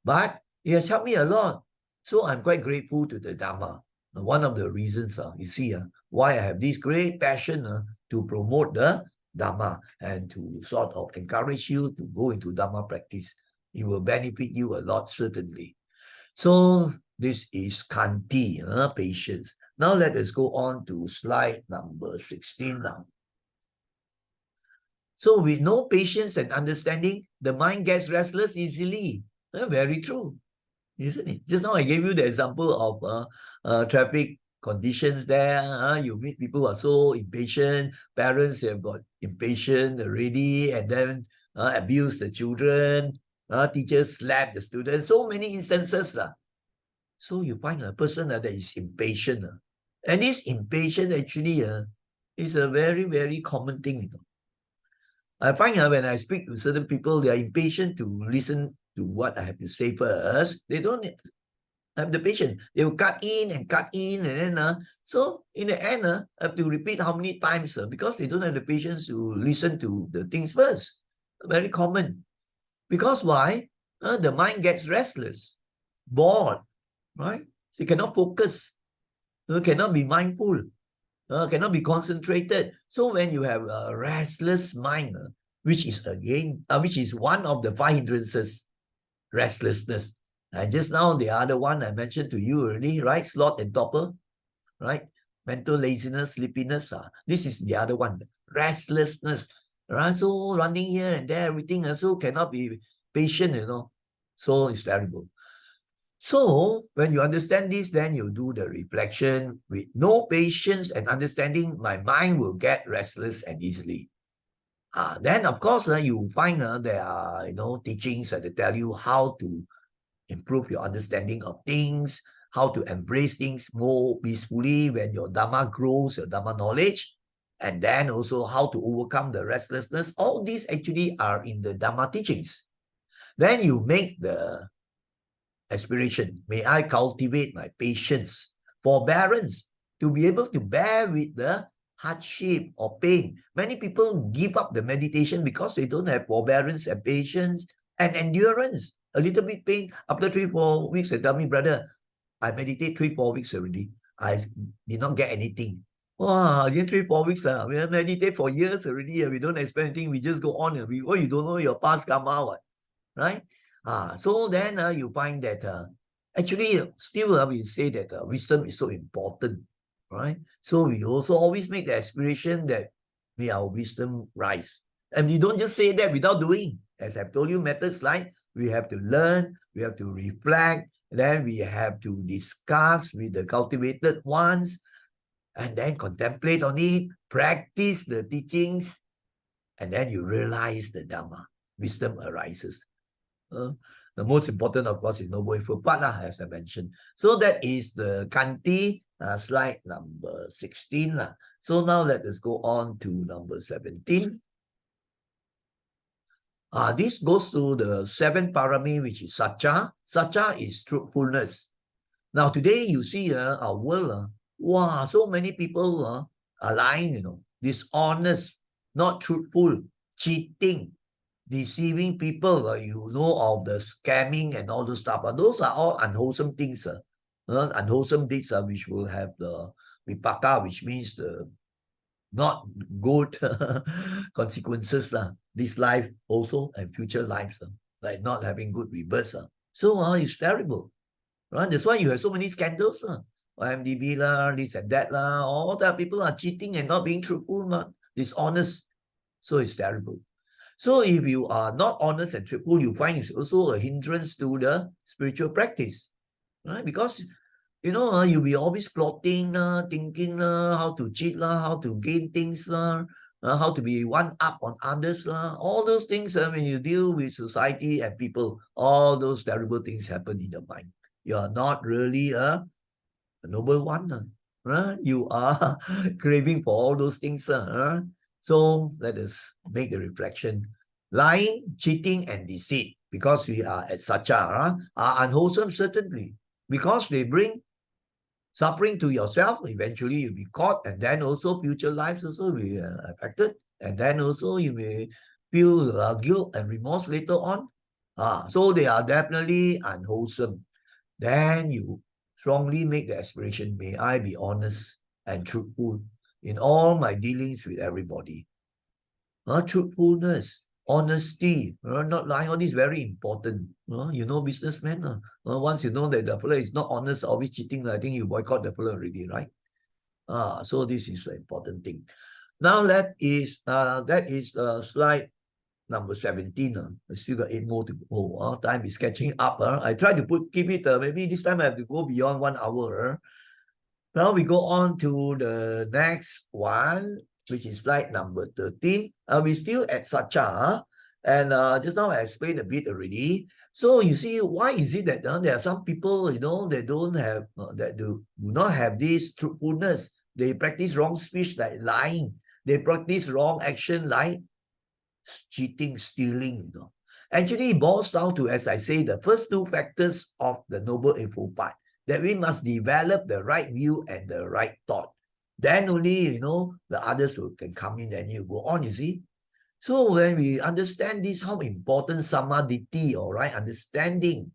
S1: but it has helped me a lot. So I'm quite grateful to the Dhamma. One of the reasons, you see, why I have this great passion to promote the Dhamma and to sort of encourage you to go into Dhamma practice. It will benefit you a lot, certainly. So this is Kanti, patience. Now let us go on to slide number 16 now. So with no patience and understanding, the mind gets restless easily. Very true, isn't it? Just now I gave you the example of traffic conditions there. You meet people who are so impatient. Parents have got impatient already and then abuse the children. Teachers slap the students. So many instances. So you find a person that is impatient. And this impatient actually is a very, very common thing. I find when I speak to certain people, they are impatient to listen to what I have to say first. They don't have the patience. They will cut in, and then so in the end, I have to repeat how many times because they don't have the patience to listen to the things first. Very common. Because why? The mind gets restless, bored, right? So you cannot focus, cannot be mindful, cannot be concentrated. So when you have a restless mind, which is one of the five hindrances, restlessness. And just now, the other one I mentioned to you already, right? Sloth and torpor, right? Mental laziness, sleepiness. This is the other one, restlessness. Right? So running here and there, everything also cannot be patient, So it's terrible. So when you understand this, then you do the reflection with no patience and understanding, my mind will get restless and easily. Then of course you find there are teachings that tell you how to improve your understanding of things, how to embrace things more peacefully when your Dhamma grows, your Dhamma knowledge, and then also how to overcome the restlessness. All these actually are in the Dhamma teachings. Then you make the aspiration. May I cultivate my patience, forbearance, to be able to bear with the hardship or pain. Many people give up the meditation because they don't have forbearance and patience and endurance. A little bit pain after 3-4 weeks, they tell me, brother, I meditate 3-4 weeks already. I did not get anything. Wow, in 3-4 weeks, we have meditate for years already. We don't expect anything. We just go on. You don't know your past karma, what? Right? So then you find that actually still we say that wisdom is so important, right? So we also always make the aspiration that may our wisdom rise. And we don't just say that without doing. As I've told you, methods like we have to learn, we have to reflect, then we have to discuss with the cultivated ones, and then contemplate on it, practice the teachings, and then you realize the Dhamma. Wisdom arises. The most important, of course, is noble effort part, as I mentioned. So that is the Kanti, slide number 16. So now let us go on to number 17. This goes to the 7th parami, which is Satcha. Satcha is truthfulness. Now today you see our world, wow, so many people are lying, dishonest, not truthful, cheating, deceiving people. You know of the scamming and all those stuff. Those are all unwholesome things. Unwholesome deeds which will have the vipaka, which means the not good consequences this life also and future lives, like not having good rebirths. So it's terrible. Right? That's why you have so many scandals. IMDb this and that. All the people are cheating and not being truthful, dishonest. So it's terrible. So if you are not honest and truthful, you find it's also a hindrance to the spiritual practice. Right? Because, you'll be always plotting, thinking how to cheat, how to gain things, how to be one up on others. All those things when you deal with society and people, all those terrible things happen in the mind. you are not really a noble one. You are craving for all those things. So let us make the reflection. Lying, cheating, and deceit, because we are at sacha, are unwholesome, certainly, because they bring suffering to yourself. Eventually you'll be caught, and then also future lives also will be affected, and then also you may feel guilt and remorse later on. So they are definitely unwholesome. Then you strongly make the aspiration, may I be honest and truthful in all my dealings with everybody. Truthfulness, honesty, not lying, all this very important. Businessmen, once you know that the fellow is not honest, always cheating, I think you boycott the fellow already, right? So this is an important thing. Now that is slide number 17. I still got 8 more to go. Time is catching up. I try to keep it, maybe this time I have to go beyond 1 hour. Now we go on to the next one, which is slide number 13. We're still at sacha, and just now I explained a bit already. So you see, why is it that there are some people, they don't have, that do not have this truthfulness. They practice wrong speech like lying. They practice wrong action like cheating, stealing, Actually, it boils down to, as I say, the first 2 factors of the Noble Eightfold Path, that we must develop the right view and the right thought. Then only, the others can come in and you go on, you see. So when we understand this, how important samadhi, or right understanding,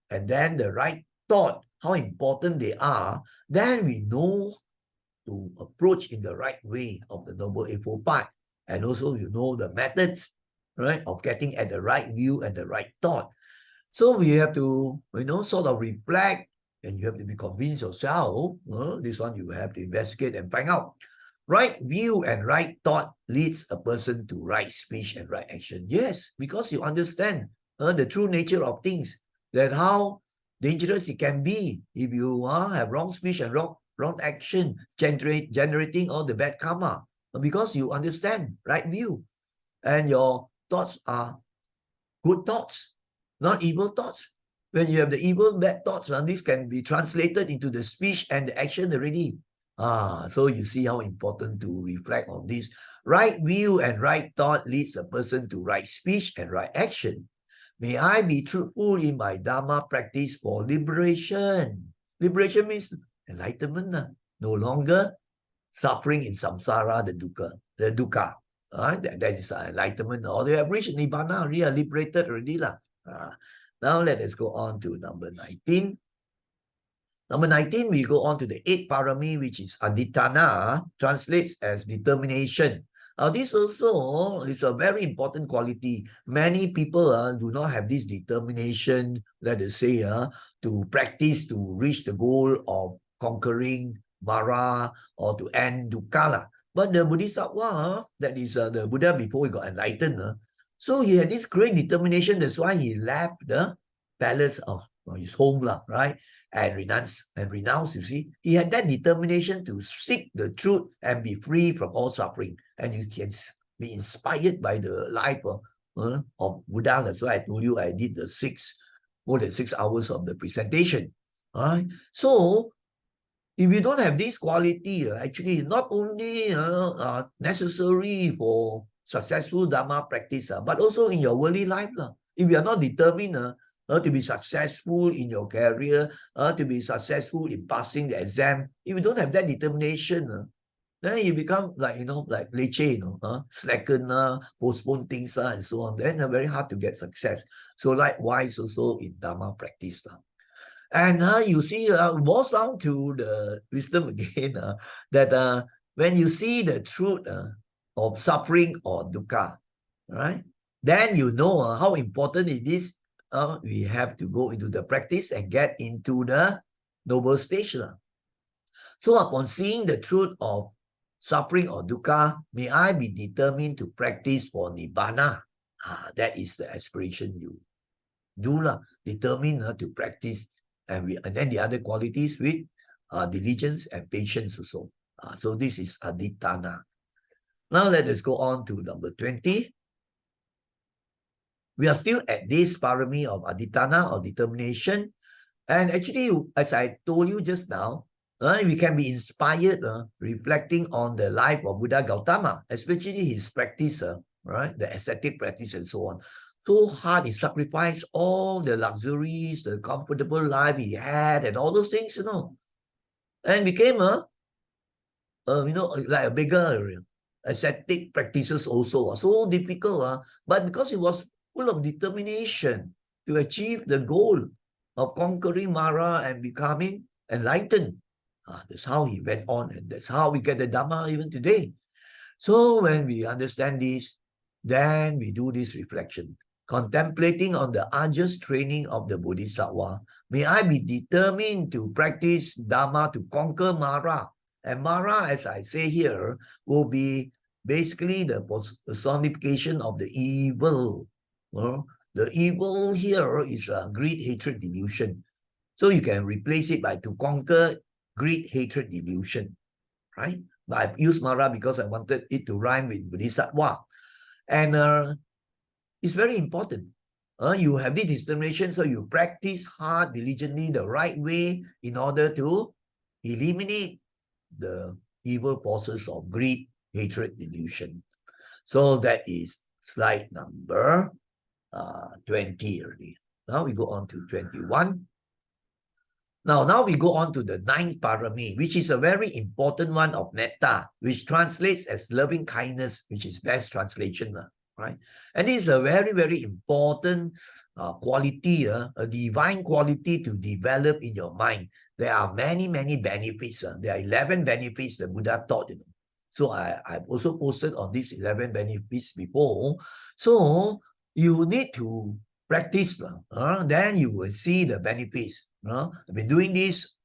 S1: and then the right thought, how important they are, then we know to approach in the right way of the Noble Eightfold Path. And also, the methods, right, of getting at the right view and the right thought. So we have to, sort of reflect, and you have to be convinced yourself. This one you have to investigate and find out. Right view and right thought leads a person to right speech and right action. Yes, because you understand the true nature of things, that how dangerous it can be if you have wrong speech and wrong action, generating all the bad karma, because you understand right view, and your thoughts are good thoughts, not evil thoughts. When you have the evil, bad thoughts, this can be translated into the speech and the action already. So you see how important to reflect on this. Right view and right thought leads a person to right speech and right action. May I be truthful in my Dhamma practice for liberation. Liberation means enlightenment. No longer suffering in samsara, the dukkha. That is enlightenment, or they have reached nibbana, really liberated already. Now let us go on to number 19. Number 19, we go on to the 8th parami, which is adhitthana, translates as determination. This also is a very important quality. Many people do not have this determination, let us say, to practice to reach the goal of conquering Mara or to end dukkha. But the Bodhisattva, that is the Buddha before he got enlightened, so he had this great determination. That's why he left the palace of his home, right? And renounce, you see. He had that determination to seek the truth and be free from all suffering. And you can be inspired by the life of Buddha. That's why I told you I did more than 6 hours of the presentation. Right? So, if you don't have this quality, actually not only necessary for successful Dhamma practice, but also in your worldly life. If you are not determined to be successful in your career, to be successful in passing the exam, if you don't have that determination, then you become like leceh, slacken, postpone things, and so on. Then very hard to get success. So likewise also in Dhamma practice. And you see, it boils down to the wisdom again, that when you see the truth of suffering or dukkha, right, then you know how important it is. We have to go into the practice and get into the noble stage. So upon seeing the truth of suffering or dukkha, may I be determined to practice for nibbana. That is the aspiration you do, determined to practice. And then the other qualities with diligence and patience also. So this is adhitthana. Now let us go on to number 20. We are still at this parami of adhitthana or determination. And actually, as I told you just now, we can be inspired reflecting on the life of Buddha Gautama, especially his practice, right? The ascetic practice and so on. So hard, he sacrificed all the luxuries, the comfortable life he had, and all those things, and became like a bigger ascetic practices also. So difficult, but because he was full of determination to achieve the goal of conquering Mara and becoming enlightened. That's how he went on, and that's how we get the Dhamma even today. So when we understand this, then we do this reflection, contemplating on the arduous training of the Bodhisattva. May I be determined to practice Dhamma to conquer Mara. And Mara, as I say here, will be basically the personification of the evil. The evil here is greed, hatred, delusion. So you can replace it by to conquer greed, hatred, delusion, right? But I've used Mara because I wanted it to rhyme with Bodhisattva. And it's very important. You have this determination, so you practice hard, diligently, the right way in order to eliminate the evil forces of greed, hatred, delusion. So that is slide number 20 already. Now we go on to 21. Now we go on to the ninth parami, which is a very important one of metta, which translates as loving kindness, which is best translation, right? And it is a very, very important quality, a divine quality to develop in your mind. There are many, many benefits. There are 11 benefits the Buddha taught, So I've also posted on these 11 benefits before. So you need to practice, then you will see the benefits. I've been doing this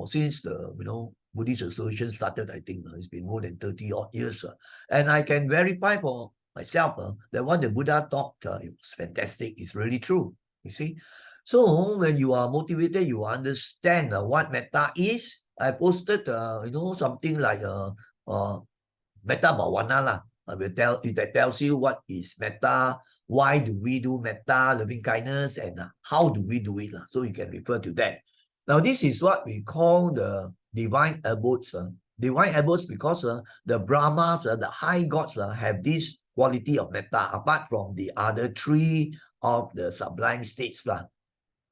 S1: since the Buddhist Association started. I think it's been more than 30 odd years, and I can verify for myself that what the Buddha taught was fantastic. It's really true. You see, so when you are motivated, you understand what metta is. I posted something like metta bhavana lah. That tells you what is metta, why do we do metta, loving kindness, and how do we do it. So you can refer to that. Now, this is what we call the divine abodes. Divine abodes because the Brahmas, the high gods, have this quality of metta, apart from the other three of the sublime states. All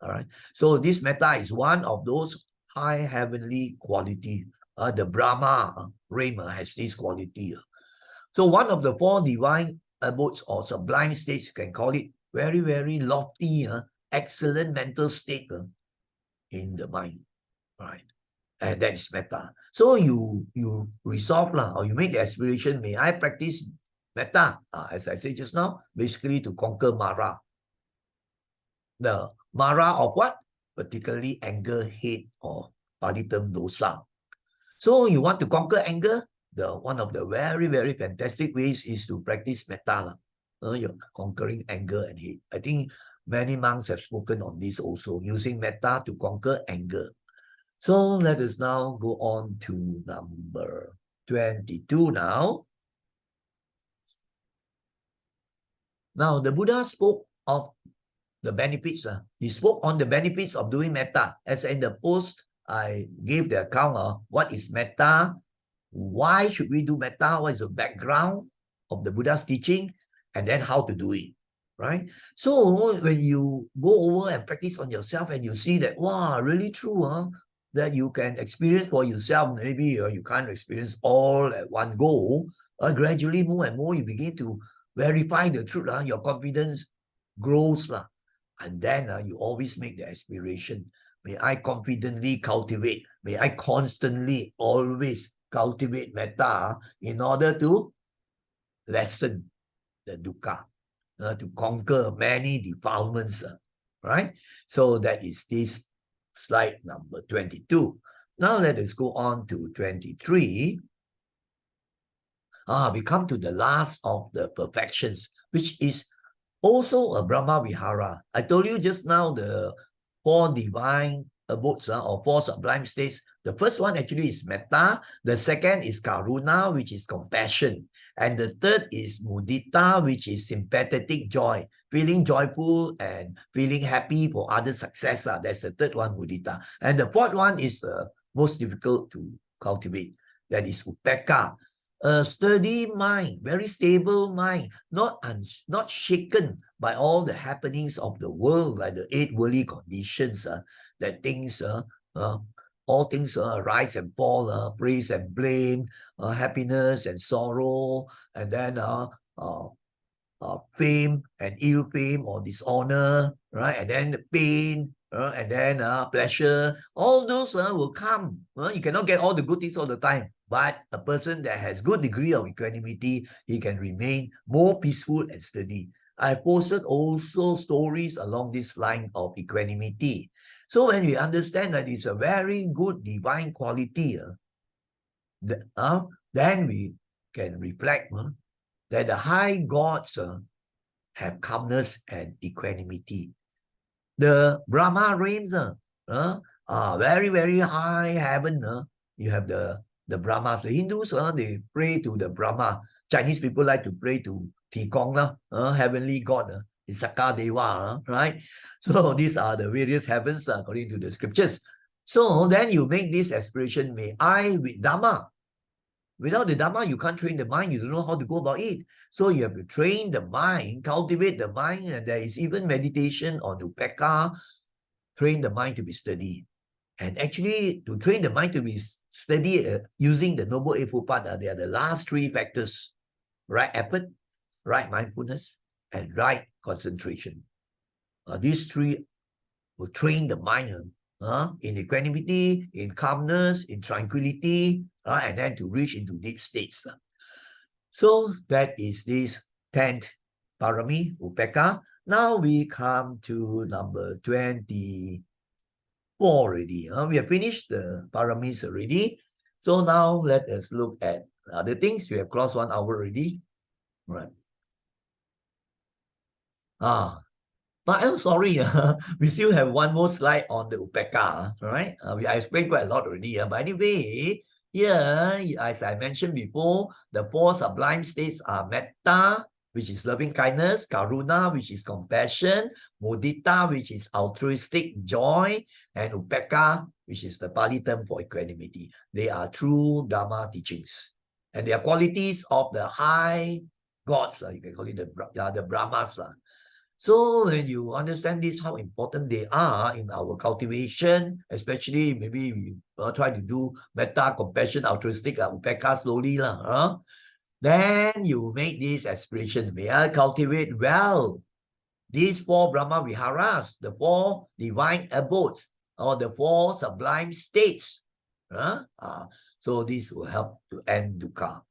S1: right. So this metta is one of those high heavenly quality. The Brahma realm has this quality. So one of the four divine abodes or sublime states, you can call it very, very lofty, excellent mental state in the mind, right? And that is metta. So you resolve or you make the aspiration, may I practice metta, as I said just now, basically to conquer Mara. The Mara of what? Particularly anger, hate, or palitam dosa. So you want to conquer anger? One of the very, very fantastic ways is to practice metta. You're conquering anger and hate. I think many monks have spoken on this also, using metta to conquer anger. So let us now go on to number 22 now. Now, the Buddha spoke of the benefits. He spoke on the benefits of doing metta. As in the post, I gave the account of what is metta, why should we do metta, what is the background of the Buddha's teaching, and then how to do it, right? So when you go over and practice on yourself and you see that, wow, really true, that you can experience for yourself, maybe you can't experience all at one go, gradually more and more you begin to verify the truth, your confidence grows, and then you always make the aspiration, may I confidently cultivate, may I constantly always cultivate metta in order to lessen the dukkha, to conquer many defilements, right? So that is this slide number 22. Now let us go on to 23. We come to the last of the perfections, which is also a Brahma Vihara. I told you just now the four divine abodes or four sublime states, The first one actually is metta. The second is karuna, which is compassion. And the third is mudita, which is sympathetic joy, feeling joyful and feeling happy for other success. That's the third one, mudita. And the fourth one is the most difficult to cultivate. That is upekkha. A sturdy mind, very stable mind, not shaken by all the happenings of the world, like the eight worldly conditions, that things all things rise and fall, praise and blame, happiness and sorrow, and then fame and ill fame or dishonor, right? And then the pain, and then pleasure. All those will come. You cannot get all the good things all the time. But a person that has good degree of equanimity, he can remain more peaceful and steady. I posted also stories along this line of equanimity. So when we understand that it's a very good divine quality, then we can reflect that the high gods have calmness and equanimity. The Brahma realms are very, very high heaven. You have the Brahmas. The Hindus, they pray to the Brahma. Chinese people like to pray to Tikong, heavenly god, Isaka Deva, right? So these are the various heavens according to the scriptures. So then you make this aspiration, may I with Dhamma. Without the Dhamma, you can't train the mind. You don't know how to go about it. So you have to train the mind, cultivate the mind, and there is even meditation on upekkha, train the mind to be steady. And actually, to train the mind to be steady using the Noble Eightfold Path, they are the last three factors: right effort, right mindfulness, and right concentration. These three will train the mind in equanimity, in calmness, in tranquility, and then to reach into deep states. So that is this 10th parami, upekkha. Now we come to number 24 already. We have finished the paramis already. So now let us look at other things. We have crossed 1 hour already. Right. But I'm sorry, we still have one more slide on the upekkha, right? I explained quite a lot already. But anyway, here, as I mentioned before, the four sublime states are metta, which is loving kindness, karuna, which is compassion, mudita, which is altruistic joy, and upekkha, which is the Pali term for equanimity. They are true Dhamma teachings. And they are qualities of the high gods, you can call it the Brahmas. So when you understand this, how important they are in our cultivation, especially maybe we try to do metta, compassion, altruistic, upekkha slowly, then you make this aspiration. May I cultivate well these four Brahma Viharas, the four divine abodes, or the four sublime states. So this will help to end dukkha.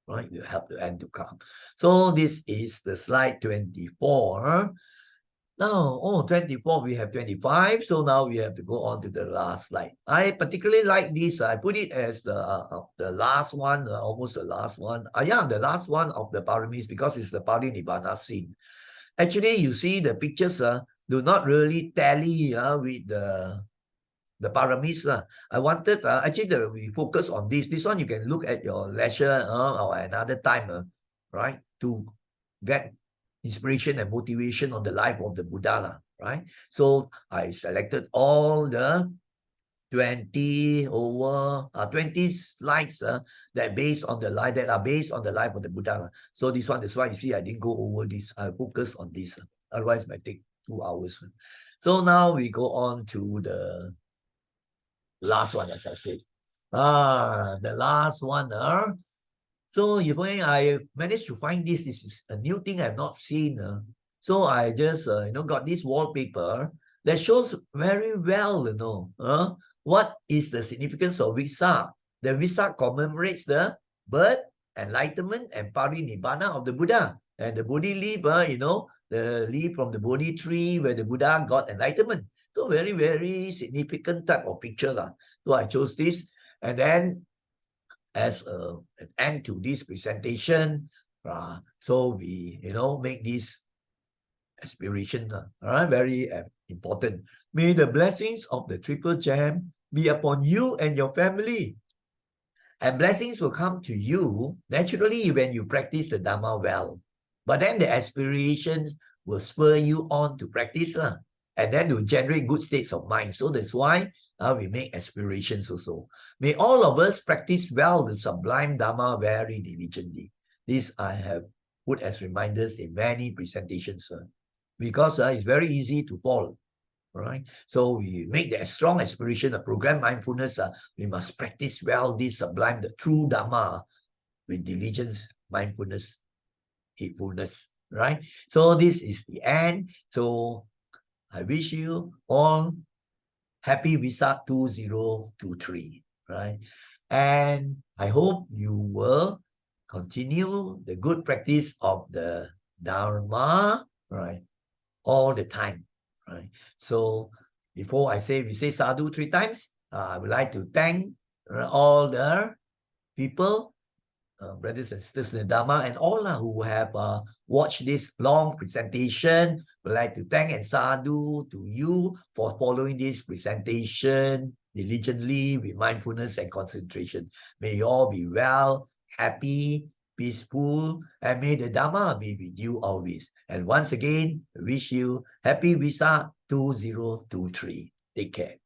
S1: Right, will help to end dukkha. So this is the slide 24. Now, 24, we have 25. So now we have to go on to the last slide. I particularly like this. I put it as the last one, almost the last one. Yeah, the last one of the paramis because it's the Pali Nibbana scene. Actually, you see the pictures do not really tally with the paramis. I wanted, actually, we focus on this. This one you can look at your leisure or another time, right? To get inspiration and motivation on the life of the Buddha, right? So I selected all the 20 slides that based on the life that are based on the life of the Buddha. So this one, that's why you see I didn't go over this. I focus on this. Otherwise, it might take 2 hours. So now we go on to the last one, as I said. The last one. So if I managed to find this is a new thing I've not seen. So I just got this wallpaper that shows very well, what is the significance of Wesak. The Wesak commemorates the birth, enlightenment, and parinibbana of the Buddha. And the Bodhi leaf, the leaf from the Bodhi tree where the Buddha got enlightenment. So very, very significant type of picture. So I chose this. And then as an end to this presentation, so we, make this aspiration, very important. May the blessings of the Triple Gem be upon you and your family. And blessings will come to you naturally when you practice the Dhamma well. But then the aspirations will spur you on to practice. And then will generate good states of mind. So that's why we make aspirations also. May all of us practice well the sublime Dhamma very diligently. This I have put as reminders in many presentations. Because it's very easy to fall. Right? So we make the strong aspiration of program mindfulness. We must practice well this sublime, the true Dhamma with diligence, mindfulness, heedfulness. Right? So this is the end. So I wish you all happy Wesak 2023. Right? And I hope you will continue the good practice of the Dharma, right, all the time. Right. So before we say sadhu 3 times, I would like to thank all the people, brothers and sisters in the Dhamma, and all who have watched this long presentation. Would like to thank and sadhu to you for following this presentation diligently with mindfulness and concentration. May you all be well, happy, peaceful, and may the Dhamma be with you always. And once again, wish you happy Wesak 2023. Take care.